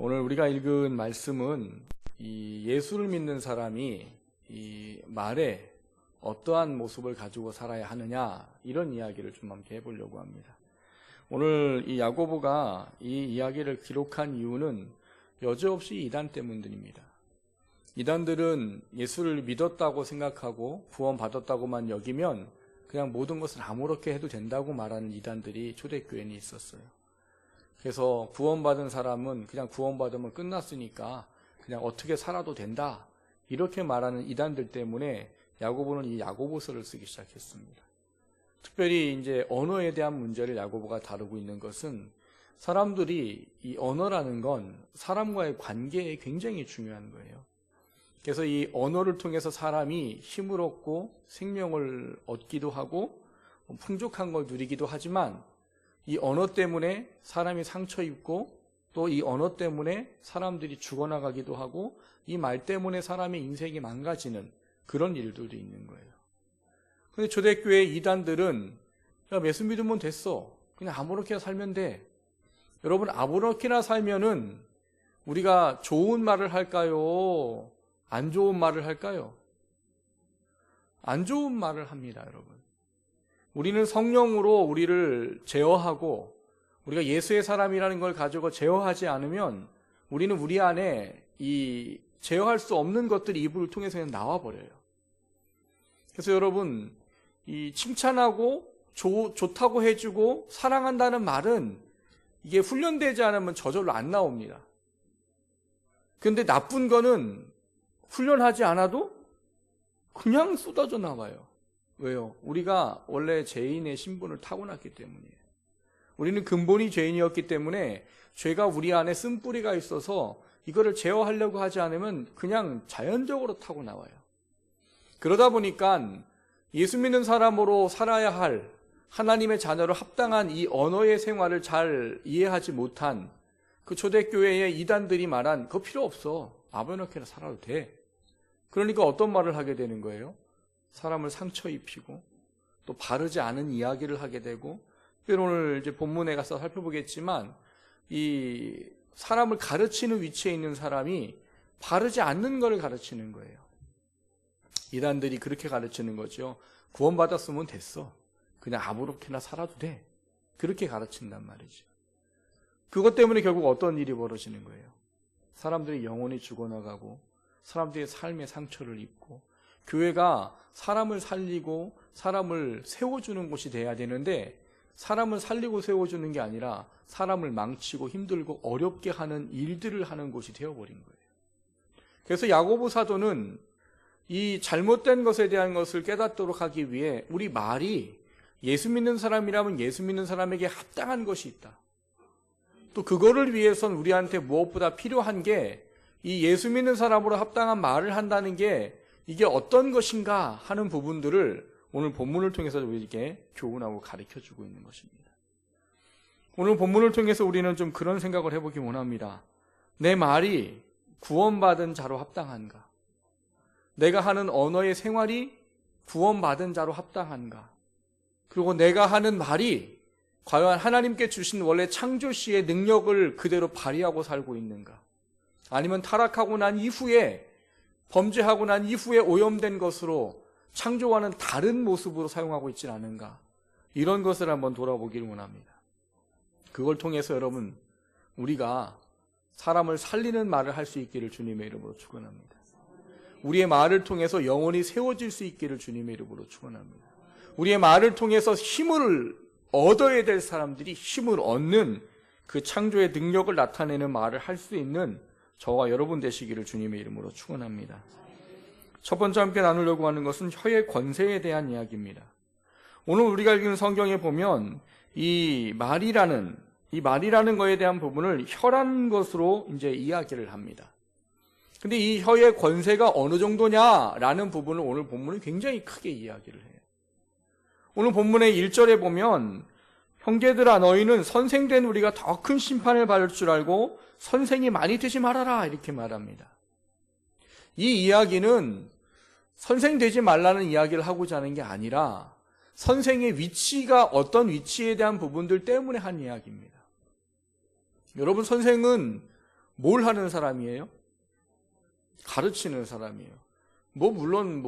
오늘 우리가 읽은 말씀은 이 예수를 믿는 사람이 이 말에 어떠한 모습을 가지고 살아야 하느냐, 이런 이야기를 좀 함께 해보려고 합니다. 오늘 이 야고보가 이 이야기를 기록한 이유는 여지없이 이단 때문입니다. 이단들은 예수를 믿었다고 생각하고 구원받았다고만 여기면 그냥 모든 것을 아무렇게 해도 된다고 말하는 이단들이 초대교회에 있었어요. 그래서 구원받은 사람은 그냥 구원받으면 끝났으니까 그냥 어떻게 살아도 된다, 이렇게 말하는 이단들 때문에 야고보는 이 야고보서를 쓰기 시작했습니다. 특별히 이제 언어에 대한 문제를 야고보가 다루고 있는 것은 사람들이 이 언어라는 건 사람과의 관계에 굉장히 중요한 거예요. 그래서 이 언어를 통해서 사람이 힘을 얻고 생명을 얻기도 하고 풍족한 걸 누리기도 하지만, 이 언어 때문에 사람이 상처 입고 또 이 언어 때문에 사람들이 죽어나가기도 하고, 이 말 때문에 사람의 인생이 망가지는 그런 일들도 있는 거예요. 근데 초대교회 이단들은 야, 예수 믿으면 됐어, 그냥 아무렇게나 살면 돼. 여러분, 아무렇게나 살면은 우리가 좋은 말을 할까요? 안 좋은 말을 할까요? 안 좋은 말을 합니다, 여러분. 우리는 성령으로 우리를 제어하고, 우리가 예수의 사람이라는 걸 가지고 제어하지 않으면 우리는 우리 안에 이 제어할 수 없는 것들이 입을 통해서 그냥 나와버려요. 그래서 여러분, 이 칭찬하고 좋다고 해주고 사랑한다는 말은 이게 훈련되지 않으면 저절로 안 나옵니다. 그런데 나쁜 거는 훈련하지 않아도 그냥 쏟아져 나와요. 왜요? 우리가 원래 죄인의 신분을 타고났기 때문이에요. 우리는 근본이 죄인이었기 때문에 죄가 우리 안에 쓴뿌리가 있어서 이거를 제어하려고 하지 않으면 그냥 자연적으로 타고 나와요. 그러다 보니까 예수 믿는 사람으로 살아야 할 하나님의 자녀로 합당한 이 언어의 생활을 잘 이해하지 못한 그 초대교회의 이단들이 말한 그거 필요 없어, 아무렇게나 살아도 돼. 그러니까 어떤 말을 하게 되는 거예요? 사람을 상처 입히고 또 바르지 않은 이야기를 하게 되고, 특별히 오늘 이제 본문에 가서 살펴보겠지만 이 사람을 가르치는 위치에 있는 사람이 바르지 않는 것을 가르치는 거예요. 이단들이 그렇게 가르치는 거죠. 구원받았으면 됐어, 그냥 아무렇게나 살아도 돼, 그렇게 가르친단 말이죠. 그것 때문에 결국 어떤 일이 벌어지는 거예요? 사람들이 영혼이 죽어나가고 사람들의 삶에 상처를 입고, 교회가 사람을 살리고 사람을 세워주는 곳이 돼야 되는데 사람을 살리고 세워주는 게 아니라 사람을 망치고 힘들고 어렵게 하는 일들을 하는 곳이 되어버린 거예요. 그래서 야고보 사도는 이 잘못된 것에 대한 것을 깨닫도록 하기 위해 우리 말이 예수 믿는 사람이라면 예수 믿는 사람에게 합당한 것이 있다, 또 그거를 위해서는 우리한테 무엇보다 필요한 게 이 예수 믿는 사람으로 합당한 말을 한다는 게 이게 어떤 것인가 하는 부분들을 오늘 본문을 통해서 우리에게 교훈하고 가르쳐주고 있는 것입니다. 오늘 본문을 통해서 우리는 좀 그런 생각을 해보기 원합니다. 내 말이 구원받은 자로 합당한가? 내가 하는 언어의 생활이 구원받은 자로 합당한가? 그리고 내가 하는 말이 과연 하나님께 주신 원래 창조시의 능력을 그대로 발휘하고 살고 있는가? 아니면 타락하고 난 이후에, 범죄하고 난 이후에 오염된 것으로 창조와는 다른 모습으로 사용하고 있지 않은가? 이런 것을 한번 돌아보기를 원합니다. 그걸 통해서 여러분, 우리가 사람을 살리는 말을 할 수 있기를 주님의 이름으로 축원합니다. 우리의 말을 통해서 영혼이 세워질 수 있기를 주님의 이름으로 축원합니다. 우리의 말을 통해서 힘을 얻어야 될 사람들이 힘을 얻는 그 창조의 능력을 나타내는 말을 할 수 있는 저와 여러분 되시기를 주님의 이름으로 축원합니다. 첫 번째 함께 나누려고 하는 것은 혀의 권세에 대한 이야기입니다. 오늘 우리가 읽은 성경에 보면 이 말이라는 거에 대한 부분을 혀라는 것으로 이제 이야기를 합니다. 근데 이 혀의 권세가 어느 정도냐라는 부분을 오늘 본문은 굉장히 크게 이야기를 해요. 오늘 본문의 1절에 보면 형제들아 너희는 선생된 우리가 더 큰 심판을 받을 줄 알고 선생이 많이 되지 말아라, 이렇게 말합니다. 이 이야기는 선생 되지 말라는 이야기를 하고자 하는 게 아니라 선생의 위치가 어떤 위치에 대한 부분들 때문에 한 이야기입니다. 여러분, 선생은 뭘 하는 사람이에요? 가르치는 사람이에요. 물론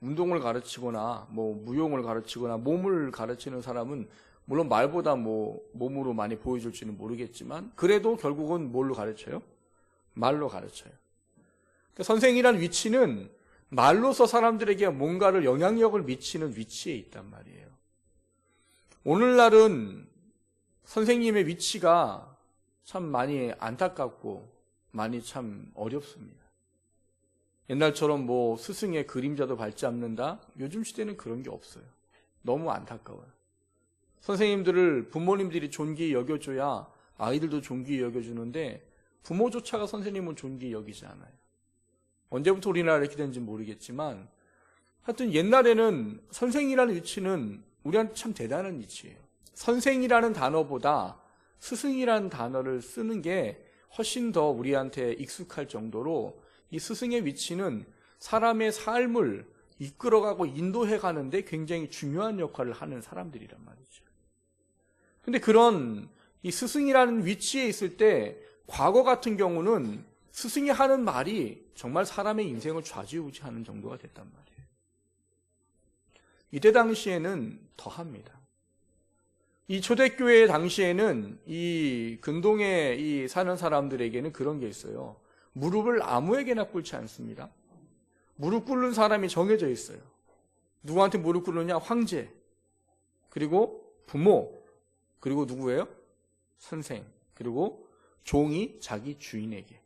운동을 가르치거나 무용을 가르치거나 몸을 가르치는 사람은 물론 말보다 몸으로 많이 보여줄지는 모르겠지만 그래도 결국은 뭘로 가르쳐요? 말로 가르쳐요. 그러니까 선생이란 위치는 말로서 사람들에게 뭔가를 영향력을 미치는 위치에 있단 말이에요. 오늘날은 선생님의 위치가 참 많이 안타깝고 많이 참 어렵습니다. 옛날처럼 스승의 그림자도 밟지 않는다? 요즘 시대는 그런 게 없어요. 너무 안타까워요. 선생님들을 부모님들이 존귀히 여겨줘야 아이들도 존귀히 여겨주는데 부모조차가 선생님은 존귀히 여기지 않아요. 언제부터 우리나라에 이렇게 된지 모르겠지만 하여튼 옛날에는 선생이라는 위치는 우리한테 참 대단한 위치예요. 선생이라는 단어보다 스승이라는 단어를 쓰는 게 훨씬 더 우리한테 익숙할 정도로 이 스승의 위치는 사람의 삶을 이끌어가고 인도해 가는데 굉장히 중요한 역할을 하는 사람들이란 말이죠. 근데 그런 이 스승이라는 위치에 있을 때 과거 같은 경우는 스승이 하는 말이 정말 사람의 인생을 좌지우지하는 정도가 됐단 말이에요. 이때 당시에는 더합니다. 이 초대교회 당시에는 이 근동에 사는 사람들에게는 그런 게 있어요. 무릎을 아무에게나 꿇지 않습니다. 무릎 꿇는 사람이 정해져 있어요. 누구한테 무릎 꿇느냐? 황제, 그리고 부모, 그리고 누구예요? 선생, 그리고 종이 자기 주인에게.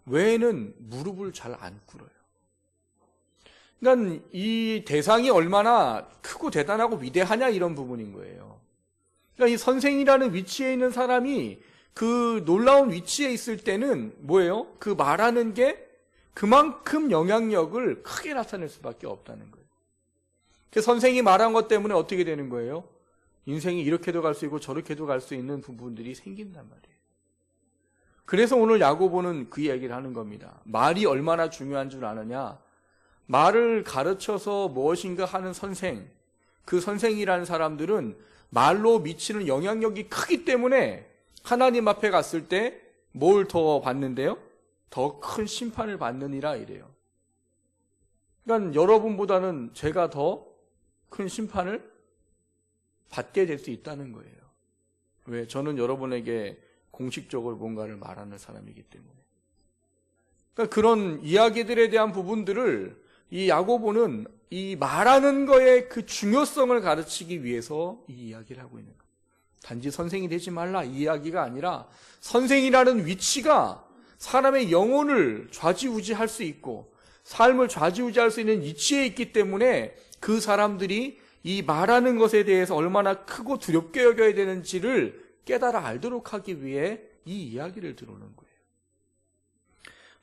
외에는 무릎을 잘 안 꿇어요. 그러니까 이 대상이 얼마나 크고 대단하고 위대하냐 이런 부분인 거예요. 그러니까 이 선생이라는 위치에 있는 사람이 그 놀라운 위치에 있을 때는 뭐예요? 그 말하는 게 그만큼 영향력을 크게 나타낼 수밖에 없다는 거예요. 그 선생이 말한 것 때문에 어떻게 되는 거예요? 인생이 이렇게도 갈 수 있고 저렇게도 갈 수 있는 부분들이 생긴단 말이에요. 그래서 오늘 야고보는 그 이야기를 하는 겁니다. 말이 얼마나 중요한 줄 아느냐? 말을 가르쳐서 무엇인가 하는 선생, 그 선생이라는 사람들은 말로 미치는 영향력이 크기 때문에 하나님 앞에 갔을 때 뭘 더 받는데요? 더 큰 심판을 받느니라 이래요. 그러니까 여러분보다는 제가 더 큰 심판을 받게 될 수 있다는 거예요. 왜? 저는 여러분에게 공식적으로 뭔가를 말하는 사람이기 때문에. 그러니까 그런 이야기들에 대한 부분들을 이 야고보는 이 말하는 거의 그 중요성을 가르치기 위해서 이 이야기를 하고 있는 거예요. 단지 선생이 되지 말라 이 이야기가 아니라 선생이라는 위치가 사람의 영혼을 좌지우지할 수 있고 삶을 좌지우지할 수 있는 위치에 있기 때문에 그 사람들이 이 말하는 것에 대해서 얼마나 크고 두렵게 여겨야 되는지를 깨달아 알도록 하기 위해 이 이야기를 들어오는 거예요.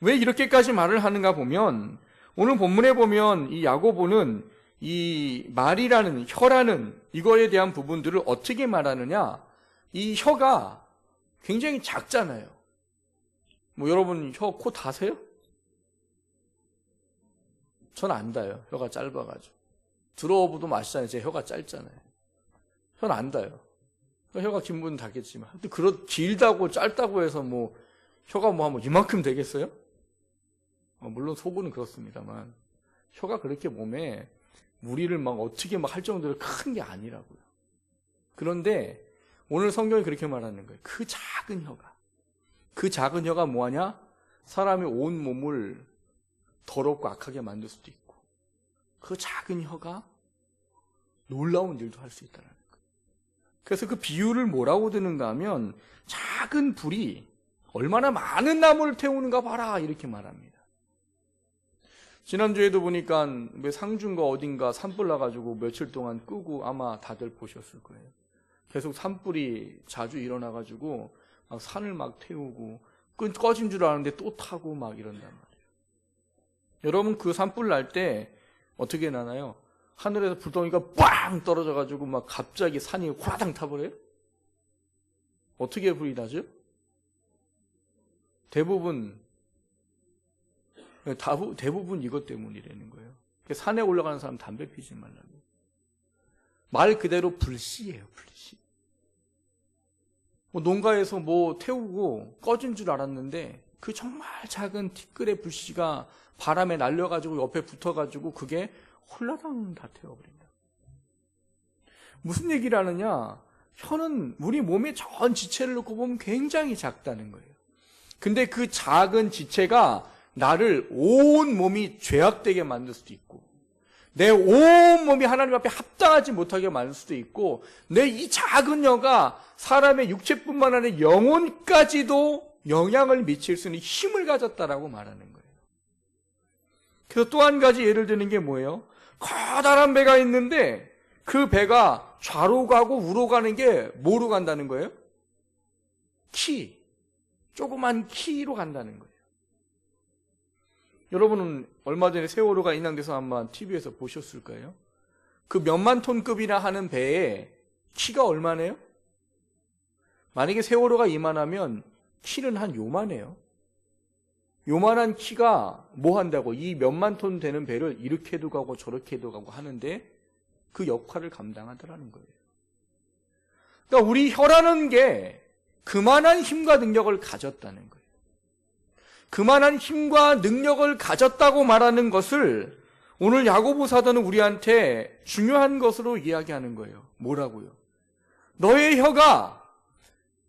왜 이렇게까지 말을 하는가 보면 오늘 본문에 보면 이 야고보는 이 말이라는 혀라는 이거에 대한 부분들을 어떻게 말하느냐? 이 혀가 굉장히 작잖아요. 여러분 혀 코 다세요? 전 안 닿아요. 혀가 짧아가지고. 들어보도 마시잖아요. 제 혀가 짧잖아요. 혀는 안 닿아요. 혀가 긴 분은 닿겠지만. 길다고 짧다고 해서 혀가 하면 이만큼 되겠어요? 물론 속은 그렇습니다만 혀가 그렇게 몸에 무리를 어떻게 할 정도로 큰 게 아니라고요. 그런데 오늘 성경이 그렇게 말하는 거예요. 그 작은 혀가 뭐하냐? 사람의 온 몸을 더럽고 악하게 만들 수도 있고 그 작은 혀가 놀라운 일도 할 수 있다는 거예요. 그래서 그 비유를 뭐라고 드는가 하면 작은 불이 얼마나 많은 나무를 태우는가 봐라 이렇게 말합니다. 지난주에도 보니까 상주인가 어딘가 산불 나가지고 며칠 동안 끄고 아마 다들 보셨을 거예요. 계속 산불이 자주 일어나가지고 산을 태우고 꺼진 줄 알았는데 또 타고 이런단 말이에요. 여러분 그 산불 날 때 어떻게 나나요? 하늘에서 불덩이가 빵 떨어져가지고 갑자기 산이 호라당 타버려요? 어떻게 불이 나죠? 대부분 이것 때문이라는 거예요. 산에 올라가는 사람 담배 피지 말라고. 말 그대로 불씨예요, 불씨. 농가에서 태우고 꺼진 줄 알았는데 그 정말 작은 티끌의 불씨가 바람에 날려가지고 옆에 붙어가지고 그게 홀라당 다 태워버린다. 무슨 얘기를 하느냐? 혀는 우리 몸의 전 지체를 놓고 보면 굉장히 작다는 거예요. 근데 그 작은 지체가 나를 온 몸이 죄악되게 만들 수도 있고, 내 온 몸이 하나님 앞에 합당하지 못하게 만들 수도 있고, 내 이 작은 혀가 사람의 육체뿐만 아니라 영혼까지도 영향을 미칠 수 있는 힘을 가졌다라고 말하는 거예요. 그래서 또 한 가지 예를 드는 게 뭐예요? 커다란 배가 있는데 그 배가 좌로 가고 우로 가는 게 뭐로 간다는 거예요? 조그만 키로 간다는 거예요. 여러분은 얼마 전에 세월호가 인항돼서 아마 TV에서 보셨을 거예요. 그 몇만 톤급이나 하는 배에 키가 얼마네요? 만약에 세월호가 이만하면 키는 한 요만해요. 요만한 키가 뭐 한다고? 이 몇만 톤 되는 배를 이렇게도 가고 저렇게도 가고 하는데 그 역할을 감당하더라는 거예요. 그러니까 우리 혀라는 게 그만한 힘과 능력을 가졌다는 거예요. 그만한 힘과 능력을 가졌다고 말하는 것을 오늘 야고보 사도는 우리한테 중요한 것으로 이야기하는 거예요. 뭐라고요? 너의 혀가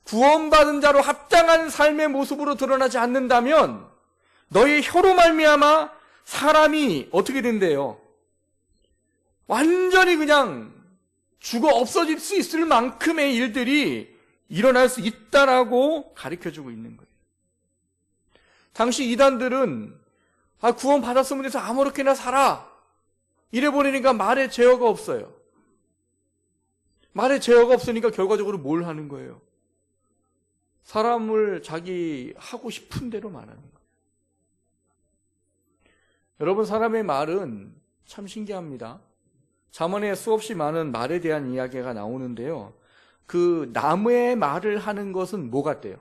구원받은 자로 합당한 삶의 모습으로 드러나지 않는다면 너의 혀로 말미암아 사람이 어떻게 된대요? 완전히 그냥 죽어 없어질 수 있을 만큼의 일들이 일어날 수 있다라고 가르쳐주고 있는 거예요. 당시 이단들은 구원 받았으면 돼서 아무렇게나 살아 이래버리니까 말에 제어가 없어요. 말에 제어가 없으니까 결과적으로 뭘 하는 거예요? 사람을 자기 하고 싶은 대로 말하는 거예요. 여러분, 사람의 말은 참 신기합니다. 잠언에 수없이 많은 말에 대한 이야기가 나오는데요. 그 나무의 말을 하는 것은 뭐 같대요?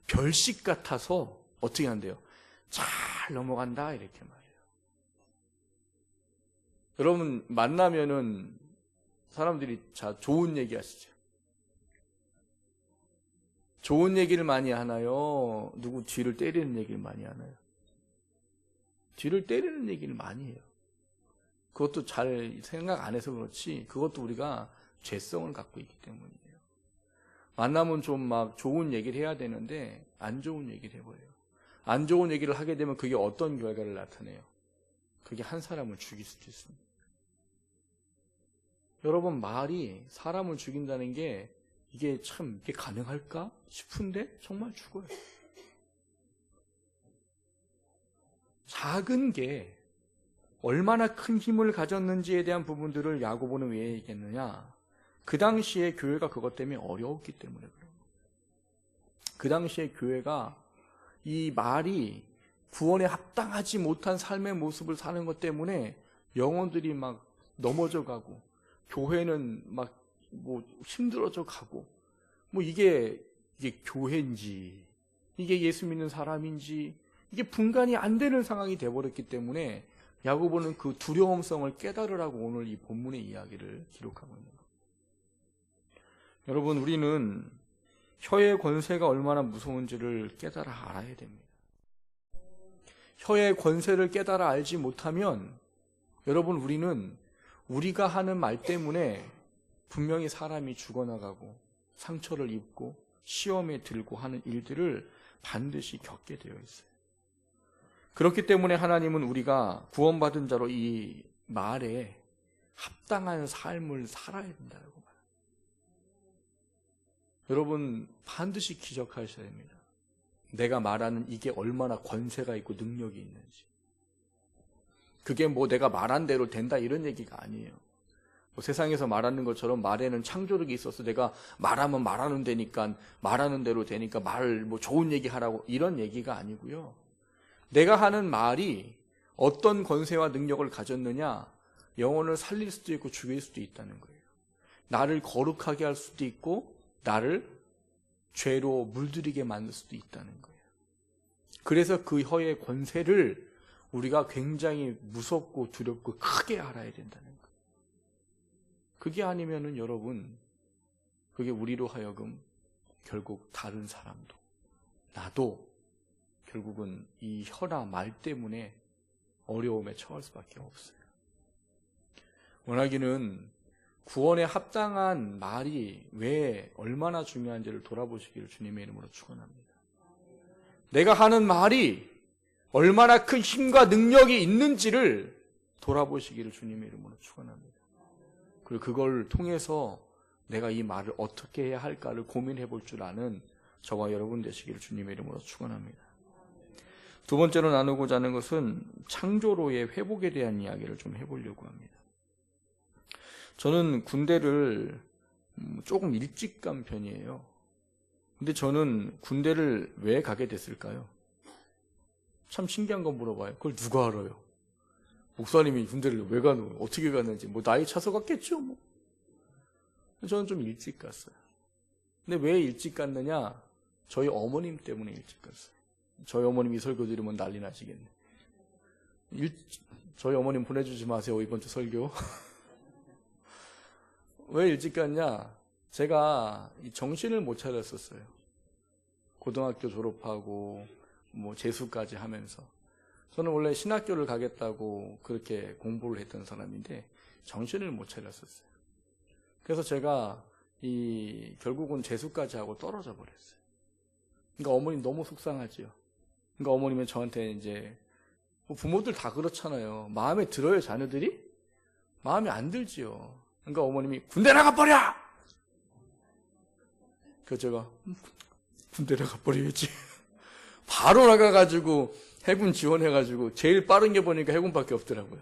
별식 같아서 어떻게 한대요? 잘 넘어간다 이렇게 말해요. 여러분 만나면은 사람들이 좋은 얘기 하시죠? 좋은 얘기를 많이 하나요? 누구 뒤를 때리는 얘기를 많이 하나요? 뒤를 때리는 얘기를 많이 해요. 그것도 잘 생각 안 해서 그렇지 그것도 우리가 죄성을 갖고 있기 때문이에요. 만나면 좀 막 좋은 얘기를 해야 되는데 안 좋은 얘기를 해버려요. 안 좋은 얘기를 하게 되면 그게 어떤 결과를 나타내요? 그게 한 사람을 죽일 수도 있습니다. 여러분, 말이 사람을 죽인다는 게 이게 가능할까 싶은데 정말 죽어요. 작은 게 얼마나 큰 힘을 가졌는지에 대한 부분들을 야고보는 왜 얘기했느냐? 그 당시에 교회가 그것 때문에 어려웠기 때문에 그래요. 그 당시에 교회가 이 말이 구원에 합당하지 못한 삶의 모습을 사는 것 때문에 영혼들이 막 넘어져 가고 교회는 막 힘들어져 가고 이게 교회인지 이게 예수 믿는 사람인지 이게 분간이 안 되는 상황이 되어버렸기 때문에 야고보는 그 두려움성을 깨달으라고 오늘 이 본문의 이야기를 기록하고 있는 겁니다. 여러분, 우리는 혀의 권세가 얼마나 무서운지를 깨달아 알아야 됩니다. 혀의 권세를 깨달아 알지 못하면 여러분, 우리는 우리가 하는 말 때문에 분명히 사람이 죽어나가고 상처를 입고 시험에 들고 하는 일들을 반드시 겪게 되어 있어요. 그렇기 때문에 하나님은 우리가 구원받은 자로 이 말에 합당한 삶을 살아야 된다고 말합니다. 여러분, 반드시 기억하셔야 됩니다. 내가 말하는 이게 얼마나 권세가 있고 능력이 있는지. 그게 내가 말한 대로 된다 이런 얘기가 아니에요. 세상에서 말하는 것처럼 말에는 창조력이 있어서 내가 말하면 말하는 되니까 말하는 대로 되니까 좋은 얘기 하라고 이런 얘기가 아니고요. 내가 하는 말이 어떤 권세와 능력을 가졌느냐, 영혼을 살릴 수도 있고 죽일 수도 있다는 거예요. 나를 거룩하게 할 수도 있고 나를 죄로 물들이게 만들 수도 있다는 거예요. 그래서 그 혀의 권세를 우리가 굉장히 무섭고 두렵고 크게 알아야 된다는 거예요. 그게 아니면은 여러분, 그게 우리로 하여금 결국 다른 사람도, 나도 결국은 이 혀나 말 때문에 어려움에 처할 수밖에 없어요. 원하기는 구원에 합당한 말이 왜 얼마나 중요한지를 돌아보시기를 주님의 이름으로 축원합니다. 내가 하는 말이 얼마나 큰 힘과 능력이 있는지를 돌아보시기를 주님의 이름으로 축원합니다. 그리고 그걸 통해서 내가 이 말을 어떻게 해야 할까를 고민해 볼 줄 아는 저와 여러분 되시기를 주님의 이름으로 축원합니다. 두 번째로 나누고자 하는 것은 창조로의 회복에 대한 이야기를 좀 해보려고 합니다. 저는 군대를 조금 일찍 간 편이에요. 근데 저는 군대를 왜 가게 됐을까요? 참 신기한 거 물어봐요. 그걸 누가 알아요? 목사님이 군대를 왜 가는, 어떻게 갔는지, 뭐 나이 차서 갔겠죠, 뭐. 저는 좀 일찍 갔어요. 근데 왜 일찍 갔느냐? 저희 어머님 때문에 일찍 갔어요. 저희 어머님이 설교 들으면 난리 나시겠네. 저희 어머님 보내주지 마세요, 이번 주 설교. 왜 일찍 갔냐? 제가 정신을 못 차렸었어요. 고등학교 졸업하고 뭐 재수까지 하면서. 저는 원래 신학교를 가겠다고 그렇게 공부를 했던 사람인데 정신을 못 차렸었어요. 그래서 제가 결국은 재수까지 하고 떨어져 버렸어요. 그러니까 어머님 너무 속상하지요. 그러니까 어머님은 저한테 이제 뭐 부모들 다 그렇잖아요. 마음에 들어요, 자녀들이? 마음에 안 들지요. 그러니까 어머님이 군대 나가버려! 그래서 제가 군대 나가버려야지. 바로 나가가지고 해군 지원해가지고 제일 빠른 게 보니까 해군밖에 없더라고요.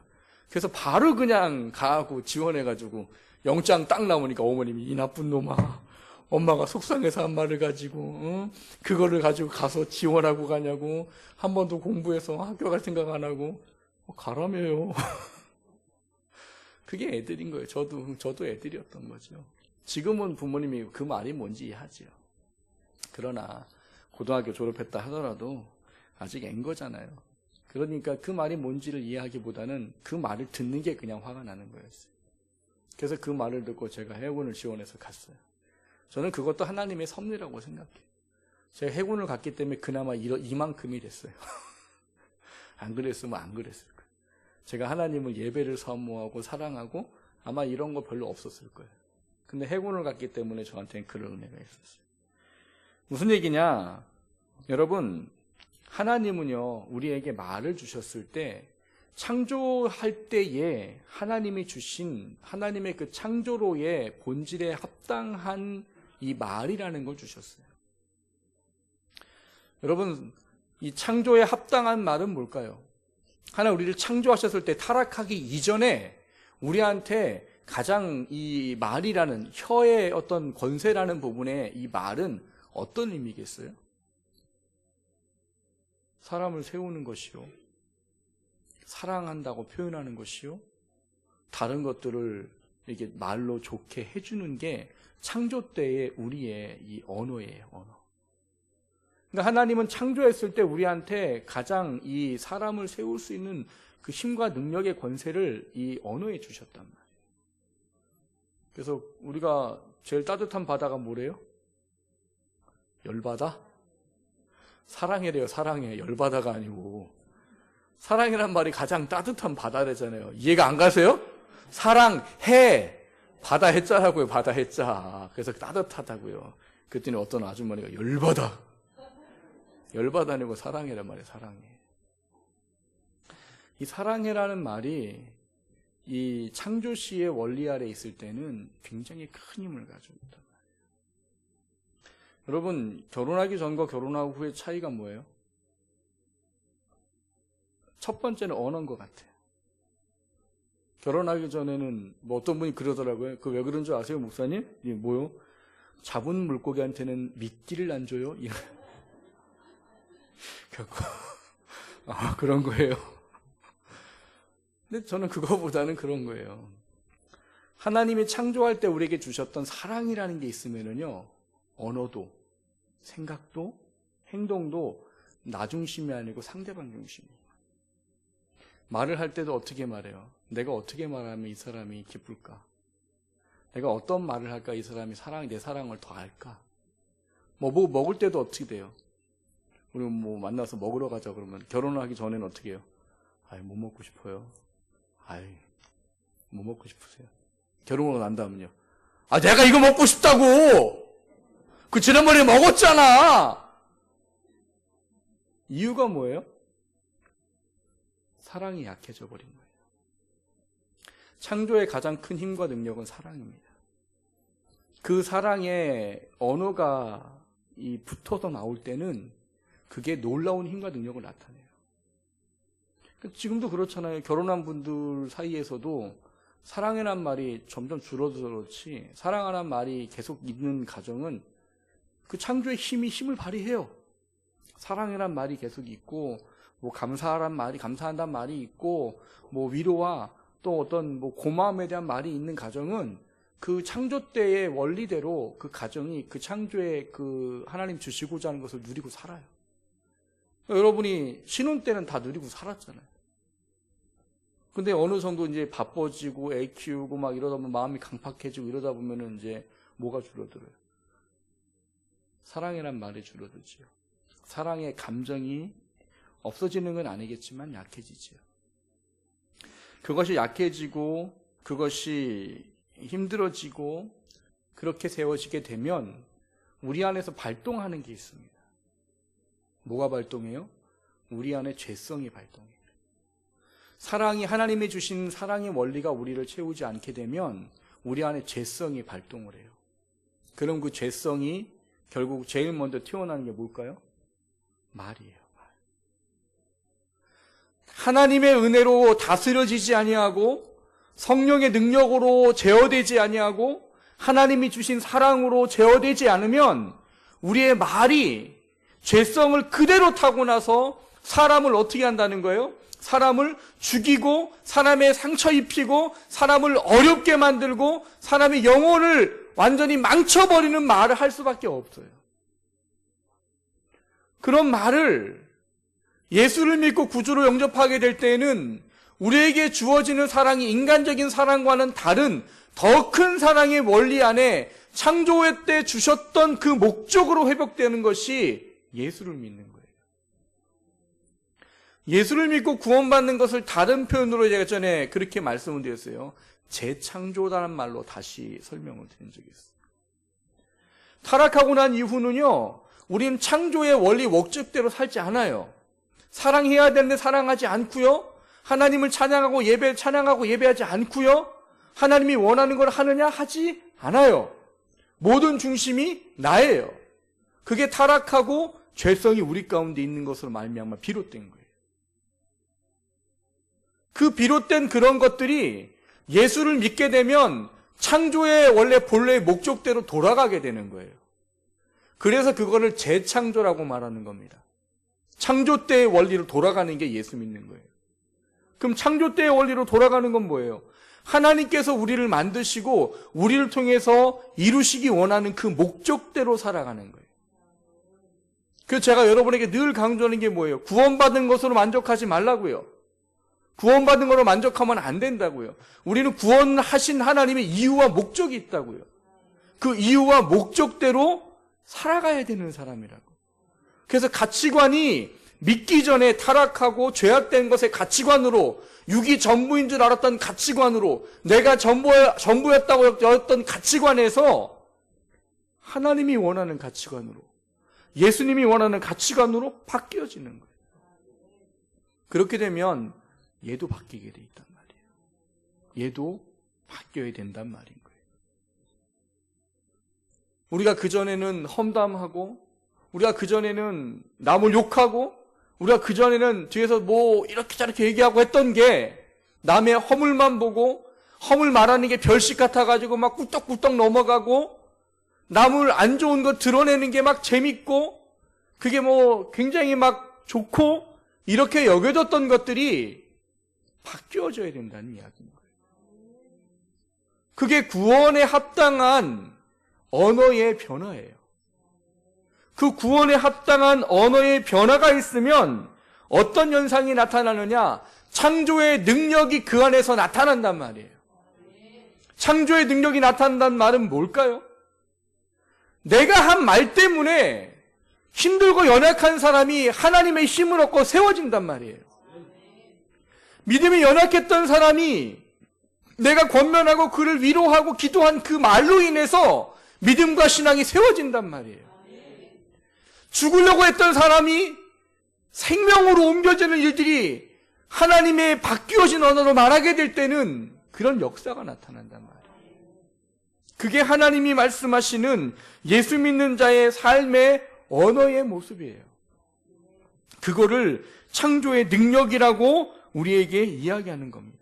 그래서 바로 그냥 가고 지원해가지고 영장 딱 나오니까 어머님이 이 나쁜 놈아, 엄마가 속상해서 한 말을 가지고 그거를 가지고 가서 지원하고 가냐고, 한 번도 공부해서 학교 갈 생각 안 하고 가라며요. 그게 애들인 거예요. 저도 애들이었던 거죠. 지금은 부모님이 그 말이 뭔지 이해하지요. 그러나 고등학교 졸업했다 하더라도 아직 앤 거잖아요. 그러니까 그 말이 뭔지를 이해하기보다는 그 말을 듣는 게 그냥 화가 나는 거였어요. 그래서 그 말을 듣고 제가 해군을 지원해서 갔어요. 저는 그것도 하나님의 섭리라고 생각해요. 제가 해군을 갔기 때문에 그나마 이만큼이 됐어요. 안 그랬으면 안 그랬을 거예요. 제가 하나님을 예배를 사모하고 사랑하고 아마 이런 거 별로 없었을 거예요. 근데 해군을 갔기 때문에 저한테는 그런 은혜가 있었어요. 무슨 얘기냐? 여러분, 하나님은요, 우리에게 말을 주셨을 때 창조할 때에 하나님이 주신 하나님의 그 창조로의 본질에 합당한 이 말이라는 걸 주셨어요. 여러분, 이 창조에 합당한 말은 뭘까요? 하나 우리를 창조하셨을 때 타락하기 이전에 우리한테 가장 이 말이라는 혀의 어떤 권세라는 부분에 이 말은 어떤 의미겠어요? 사람을 세우는 것이요, 사랑한다고 표현하는 것이요, 다른 것들을 이렇게 말로 좋게 해주는 게 창조 때의 우리의 이 언어예요, 언어. 그러니까 하나님은 창조했을 때 우리한테 가장 이 사람을 세울 수 있는 그 힘과 능력의 권세를 이 언어에 주셨단 말이에요. 그래서 우리가 제일 따뜻한 바다가 뭐래요? 열바다? 사랑해래요, 사랑해. 열바다가 아니고. 사랑이란 말이 가장 따뜻한 바다래잖아요. 이해가 안 가세요? 사랑해. 바다 해자라고요, 바다 해자. 그래서 따뜻하다고요. 그랬더니 어떤 아주머니가 열바다. 열바다 아니고 사랑해란 말이에요, 사랑해. 이 사랑해라는 말이 이 창조시의 원리 아래 있을 때는 굉장히 큰 힘을 가지고 있단 말이에요. 여러분, 결혼하기 전과 결혼하고 후의 차이가 뭐예요? 첫 번째는 언어인 것 같아요. 결혼하기 전에는 뭐 어떤 분이 그러더라고요. 그 왜 그런 줄 아세요, 목사님? 이게 뭐요? 잡은 물고기한테는 미끼를 안 줘요? 그런 거예요. 근데 저는 그거보다는 그런 거예요. 하나님이 창조할 때 우리에게 주셨던 사랑이라는 게 있으면은요, 언어도, 생각도, 행동도 나 중심이 아니고 상대방 중심이에요. 말을 할 때도 어떻게 말해요? 내가 어떻게 말하면 이 사람이 기쁠까? 내가 어떤 말을 할까 이 사람이 내 사랑을 더 알까? 뭐 먹을 때도 어떻게 돼요? 우리 뭐 만나서 먹으러 가자 그러면 결혼하기 전에는 어떻게 해요? 아이, 뭐 먹고 싶어요? 아이, 뭐 먹고 싶으세요? 결혼하고 난 다음은요? 아, 내가 이거 먹고 싶다고! 그 지난번에 먹었잖아! 이유가 뭐예요? 사랑이 약해져 버린 거예요. 창조의 가장 큰 힘과 능력은 사랑입니다. 그 사랑의 언어가 붙어서 나올 때는 그게 놀라운 힘과 능력을 나타내요. 지금도 그렇잖아요. 결혼한 분들 사이에서도 사랑이란 말이 점점 줄어들어서 그렇지, 사랑하란 말이 계속 있는 가정은 그 창조의 힘을 발휘해요. 사랑이란 말이 계속 있고, 뭐 감사한다는 말이 있고, 뭐 위로와 또 어떤 뭐 고마움에 대한 말이 있는 가정은 그 창조 때의 원리대로 그 가정이 그 창조의 그 하나님 주시고자 하는 것을 누리고 살아요. 여러분이 신혼 때는 다 누리고 살았잖아요. 근데 어느 정도 이제 바빠지고 애 키우고 막 이러다 보면 마음이 강팍해지고 이러다 보면은 이제 뭐가 줄어들어요? 사랑이란 말이 줄어들지요. 사랑의 감정이 없어지는 건 아니겠지만 약해지지요. 그것이 약해지고 그것이 힘들어지고 그렇게 세워지게 되면 우리 안에서 발동하는 게 있습니다. 뭐가 발동해요? 우리 안에 죄성이 발동해요. 사랑이, 하나님이 주신 사랑의 원리가 우리를 채우지 않게 되면 우리 안에 죄성이 발동을 해요. 그럼 그 죄성이 결국 제일 먼저 튀어나오는 게 뭘까요? 말이에요. 말. 하나님의 은혜로 다스려지지 아니하고 성령의 능력으로 제어되지 아니하고 하나님이 주신 사랑으로 제어되지 않으면 우리의 말이 죄성을 그대로 타고 나서 사람을 어떻게 한다는 거예요? 사람을 죽이고 사람의 상처 입히고 사람을 어렵게 만들고 사람의 영혼을 완전히 망쳐버리는 말을 할 수밖에 없어요. 그런 말을 예수를 믿고 구주로 영접하게 될 때에는 우리에게 주어지는 사랑이 인간적인 사랑과는 다른 더 큰 사랑의 원리 안에 창조회 때 주셨던 그 목적으로 회복되는 것이 예수를 믿는 거예요. 예수를 믿고 구원받는 것을 다른 표현으로 제가 전에 그렇게 말씀을 드렸어요. 재창조라는 말로 다시 설명을 드린 적이 있어요. 타락하고 난 이후는요, 우리는 창조의 원리 목적대로 살지 않아요. 사랑해야 되는데 사랑하지 않고요, 하나님을 찬양하고 예배하지 않고요, 하나님이 원하는 걸 하느냐 하지 않아요. 모든 중심이 나예요. 그게 타락하고 죄성이 우리 가운데 있는 것으로 말미암아 비롯된 거예요. 그 비롯된 그런 것들이 예수를 믿게 되면 창조의 원래 본래의 목적대로 돌아가게 되는 거예요. 그래서 그거를 재창조라고 말하는 겁니다. 창조 때의 원리로 돌아가는 게 예수 믿는 거예요. 그럼 창조 때의 원리로 돌아가는 건 뭐예요? 하나님께서 우리를 만드시고 우리를 통해서 이루시기 원하는 그 목적대로 살아가는 거예요. 그래서 제가 여러분에게 늘 강조하는 게 뭐예요? 구원받은 것으로 만족하지 말라고요. 구원받은 것으로 만족하면 안 된다고요. 우리는 구원하신 하나님의 이유와 목적이 있다고요. 그 이유와 목적대로 살아가야 되는 사람이라고. 그래서 가치관이 믿기 전에 타락하고 죄악된 것의 가치관으로, 육이 전부인 줄 알았던 가치관으로, 내가 전부였다고 여겼던 가치관에서 하나님이 원하는 가치관으로, 예수님이 원하는 가치관으로 바뀌어지는 거예요. 그렇게 되면 얘도 바뀌게 돼 있단 말이에요. 얘도 바뀌어야 된단 말인 거예요. 우리가 그전에는 험담하고, 우리가 그전에는 남을 욕하고, 우리가 그전에는 뒤에서 뭐 이렇게 저렇게 얘기하고 했던 게 남의 허물만 보고, 허물 말하는 게 별식 같아가지고 막 꿀떡꿀떡 넘어가고, 남을 안 좋은 거 드러내는 게 막 재밌고, 그게 뭐 굉장히 막 좋고, 이렇게 여겨졌던 것들이 바뀌어져야 된다는 이야기인 거예요. 그게 구원에 합당한 언어의 변화예요. 그 구원에 합당한 언어의 변화가 있으면 어떤 현상이 나타나느냐? 창조의 능력이 그 안에서 나타난단 말이에요. 창조의 능력이 나타난다는 말은 뭘까요? 내가 한 말 때문에 힘들고 연약한 사람이 하나님의 힘을 얻고 세워진단 말이에요. 믿음이 연약했던 사람이 내가 권면하고 그를 위로하고 기도한 그 말로 인해서 믿음과 신앙이 세워진단 말이에요. 죽으려고 했던 사람이 생명으로 옮겨지는 일들이 하나님의 바뀌어진 언어로 말하게 될 때는 그런 역사가 나타난단 말이에요. 그게 하나님이 말씀하시는 예수 믿는 자의 삶의 언어의 모습이에요. 그거를 창조의 능력이라고 우리에게 이야기하는 겁니다.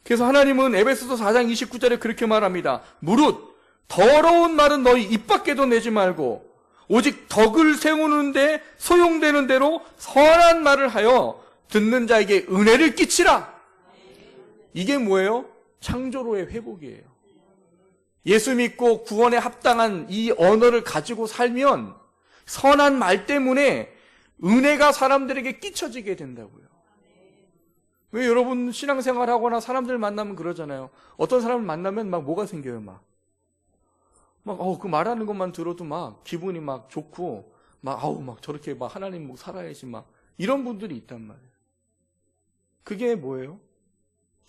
그래서 하나님은 에베소서 4장 29절에 그렇게 말합니다. 무릇 더러운 말은 너희 입 밖에도 내지 말고 오직 덕을 세우는데 소용되는 대로 선한 말을 하여 듣는 자에게 은혜를 끼치라. 이게 뭐예요? 창조로의 회복이에요. 예수 믿고 구원에 합당한 이 언어를 가지고 살면 선한 말 때문에 은혜가 사람들에게 끼쳐지게 된다고요. 왜 여러분 신앙생활 하거나 사람들 만나면 그러잖아요. 어떤 사람을 만나면 막 뭐가 생겨요, 그 말하는 것만 들어도 막 기분이 막 좋고, 막 저렇게 막 하나님 뭐 살아야지 이런 분들이 있단 말이에요. 그게 뭐예요?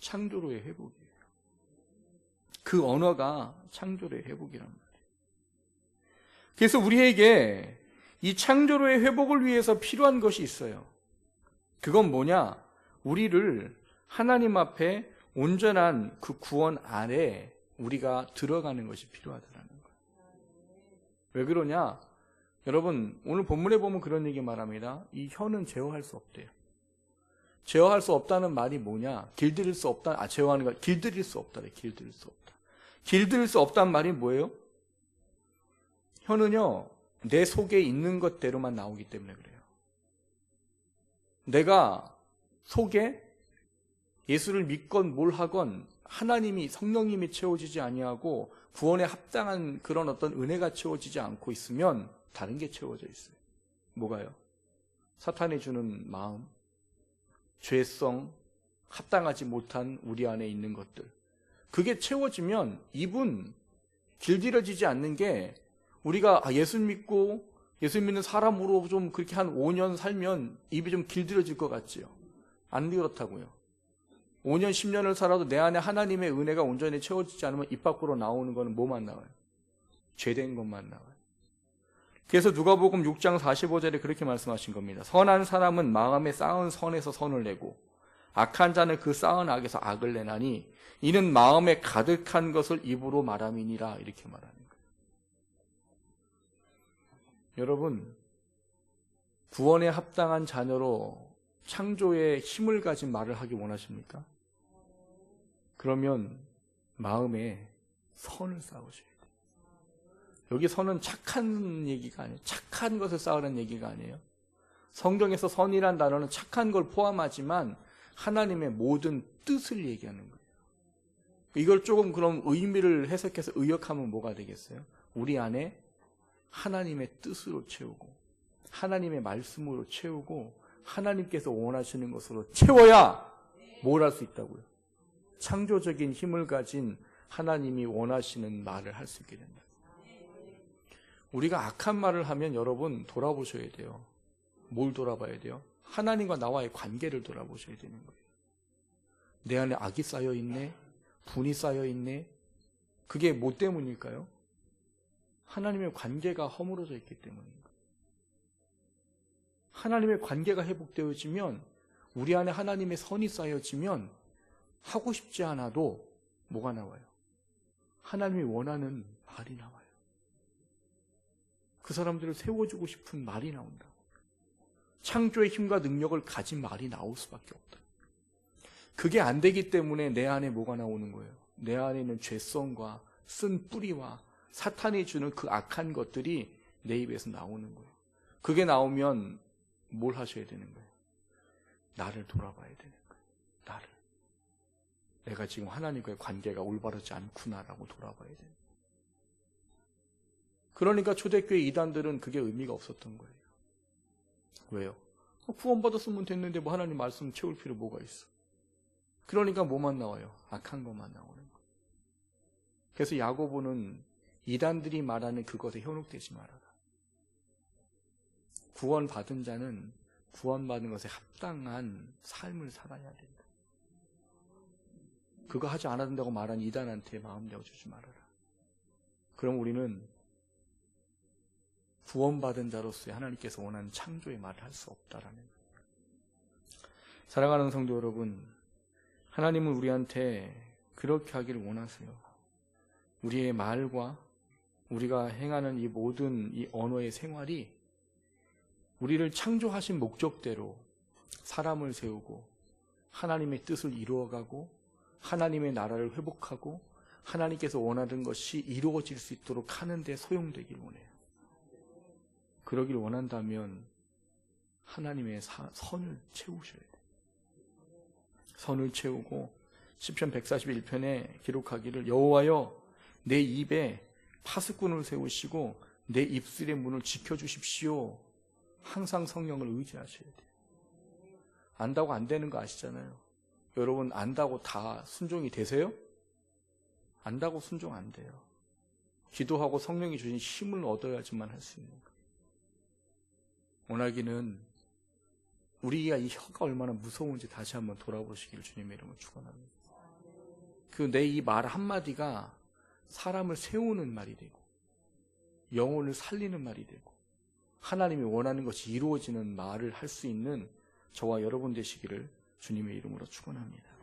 창조로의 회복이에요. 그 언어가 창조로의 회복이란 말이에요. 그래서 우리에게 이 창조로의 회복을 위해서 필요한 것이 있어요. 그건 뭐냐? 우리를 하나님 앞에 온전한 그 구원 아래 우리가 들어가는 것이 필요하다는 거예요. 왜 그러냐? 여러분, 오늘 본문에 보면 그런 얘기 말합니다. 이 혀는 제어할 수 없대요. 제어할 수 없다는 말이 뭐냐? 길들일 수 없다. 제어하는 거 길들일 수 없다래. 길들일 수 없다. 길들일 수 없다는 말이 뭐예요? 혀는요, 내 속에 있는 것대로만 나오기 때문에 그래요. 내가 속에 예수를 믿건 뭘 하건 하나님이 성령님이 채워지지 아니하고 구원에 합당한 그런 어떤 은혜가 채워지지 않고 있으면 다른 게 채워져 있어요. 뭐가요? 사탄이 주는 마음, 죄성, 합당하지 못한 우리 안에 있는 것들. 그게 채워지면 입은 길들여지지 않는 게 우리가 예수 믿고 예수 믿는 사람으로 좀 그렇게 한 5년 살면 입이 좀 길들여질 것 같지요? 안 그렇다고요. 5년, 10년을 살아도 내 안에 하나님의 은혜가 온전히 채워지지 않으면 입 밖으로 나오는 거는 뭐만 나와요? 죄된 것만 나와요. 그래서 누가복음 6장 45절에 그렇게 말씀하신 겁니다. 선한 사람은 마음에 쌓은 선에서 선을 내고 악한 자는 그 쌓은 악에서 악을 내나니 이는 마음에 가득한 것을 입으로 말함이니라. 이렇게 말하는 거예요. 여러분, 구원에 합당한 자녀로 창조의 힘을 가진 말을 하기 원하십니까? 그러면 마음에 선을 쌓으셔야 돼요. 여기 선은 착한 얘기가 아니에요. 착한 것을 쌓으라는 얘기가 아니에요. 성경에서 선이란 단어는 착한 걸 포함하지만 하나님의 모든 뜻을 얘기하는 거예요. 이걸 조금 그럼 의미를 해석해서 의역하면 뭐가 되겠어요? 우리 안에 하나님의 뜻으로 채우고 하나님의 말씀으로 채우고 하나님께서 원하시는 것으로 채워야 뭘 할 수 있다고요? 창조적인 힘을 가진 하나님이 원하시는 말을 할 수 있게 된다. 우리가 악한 말을 하면 여러분 돌아보셔야 돼요. 뭘 돌아봐야 돼요? 하나님과 나와의 관계를 돌아보셔야 되는 거예요. 내 안에 악이 쌓여있네? 분이 쌓여있네? 그게 뭐 때문일까요? 하나님의 관계가 허물어져 있기 때문입니다. 하나님의 관계가 회복되어지면 우리 안에 하나님의 선이 쌓여지면 하고 싶지 않아도 뭐가 나와요? 하나님이 원하는 말이 나와요. 그 사람들을 세워주고 싶은 말이 나온다. 창조의 힘과 능력을 가진 말이 나올 수밖에 없다. 그게 안 되기 때문에 내 안에 뭐가 나오는 거예요? 내 안에 있는 죄성과 쓴 뿌리와 사탄이 주는 그 악한 것들이 내 입에서 나오는 거예요. 그게 나오면 뭘 하셔야 되는 거예요? 나를 돌아봐야 되는 거예요. 나를. 내가 지금 하나님과의 관계가 올바르지 않구나라고 돌아봐야 돼요. 그러니까 초대교회 이단들은 그게 의미가 없었던 거예요. 왜요? 구원받았으면 됐는데 뭐 하나님 말씀 채울 필요 뭐가 있어? 그러니까 뭐만 나와요? 악한 것만 나오는 거예요. 그래서 야고보는 이단들이 말하는 그것에 현혹되지 말아라. 구원받은 자는 구원받은 것에 합당한 삶을 살아야 된다. 그거 하지 않아도 된다고 말한 이단한테 마음 내어주지 말아라. 그럼 우리는 구원받은 자로서의 하나님께서 원하는 창조의 말을 할 수 없다라는 거예요. 사랑하는 성도 여러분, 하나님은 우리한테 그렇게 하기를 원하세요. 우리의 말과 우리가 행하는 이 모든 이 언어의 생활이 우리를 창조하신 목적대로 사람을 세우고 하나님의 뜻을 이루어가고 하나님의 나라를 회복하고 하나님께서 원하는 것이 이루어질 수 있도록 하는 데 소용되길 원해요. 그러길 원한다면 하나님의 선을 채우셔야 돼요. 선을 채우고 시편 141편에 기록하기를 여호와여 내 입에 파수꾼을 세우시고 내 입술의 문을 지켜주십시오. 항상 성령을 의지하셔야 돼요. 안다고 안 되는 거 아시잖아요. 여러분 안다고 다 순종이 되세요? 안다고 순종 안 돼요. 기도하고 성령이 주신 힘을 얻어야지만 할 수 있는 거예요. 원하기는 우리가 이 혀가 얼마나 무서운지 다시 한번 돌아보시기를 주님의 이름으로 축원합니다. 그 내 이 말 한마디가 사람을 세우는 말이 되고 영혼을 살리는 말이 되고 하나님이 원하는 것이 이루어지는 말을 할 수 있는 저와 여러분 되시기를 주님의 이름으로 축원합니다.